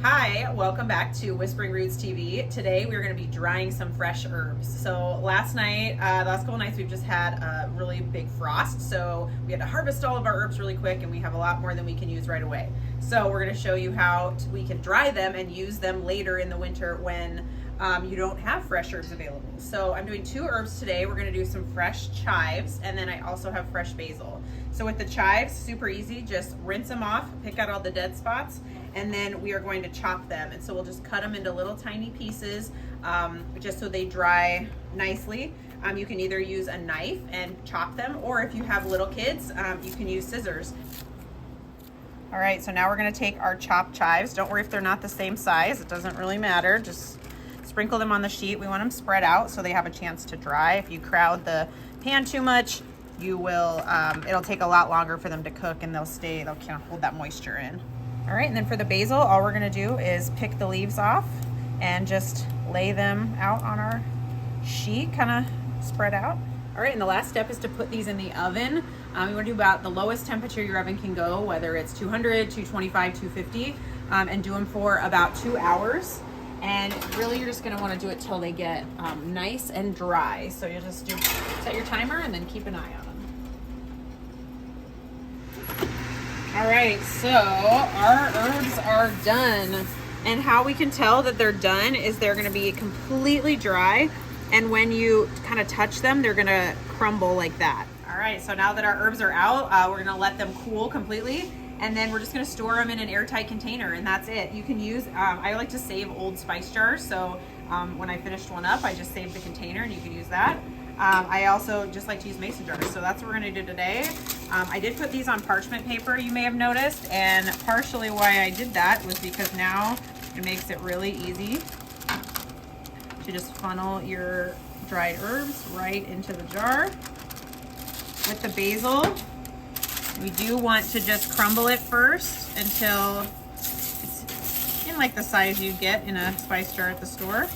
Hi, welcome back to Whispering Roots TV. Today we're going to be drying some fresh herbs. So last night, the last couple nights we've just had a really big frost, so we had to harvest all of our herbs really quick and we have a lot more than we can use right away. So we're going to show you how we can dry them and use them later in the winter when you don't have fresh herbs available. So I'm doing 2 herbs today. We're going to do some fresh chives, and then I also have fresh basil. So with the chives, super easy, just rinse them off, pick out all the dead spots, and then we are going to chop them. And so we'll just cut them into little tiny pieces just so they dry nicely. You can either use a knife and chop them, or if you have little kids, you can use scissors. All right, so now we're gonna take our chopped chives. Don't worry if they're not the same size, it doesn't really matter. Just sprinkle them on the sheet. We want them spread out so they have a chance to dry. If you crowd the pan too much, you will, it'll take a lot longer for them to cook and they'll kind of hold that moisture in. All right, and then for the basil, all we're gonna do is pick the leaves off and just lay them out on our sheet, kind of spread out. All right, and the last step is to put these in the oven. You wanna do about the lowest temperature your oven can go, whether it's 200, 225, 250, and do them for about 2 hours. And really you're just gonna wanna do it till they get nice and dry. So you'll just set your timer and then keep an eye on them. All right, so our herbs are done. And how we can tell that they're done is they're gonna be completely dry. And when you kind of touch them, they're gonna crumble like that. All right, so now that our herbs are out, we're gonna let them cool completely. And then we're just gonna store them in an airtight container, and that's it. You can use, I like to save old spice jars. So when I finished one up, I just saved the container and you can use that. I also just like to use mason jars. So that's what we're gonna do today. I did put these on parchment paper, you may have noticed. And partially why I did that was because now it makes it really easy to just funnel your dried herbs right into the jar. With the basil, we do want to just crumble it first until it's in like the size you get in a spice jar at the store.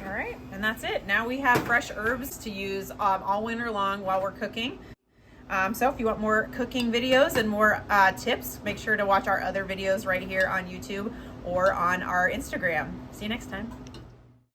All right, and that's it. Now we have fresh herbs to use all winter long while we're cooking. So if you want more cooking videos and more tips, make sure to watch our other videos right here on YouTube or on our Instagram. See you next time.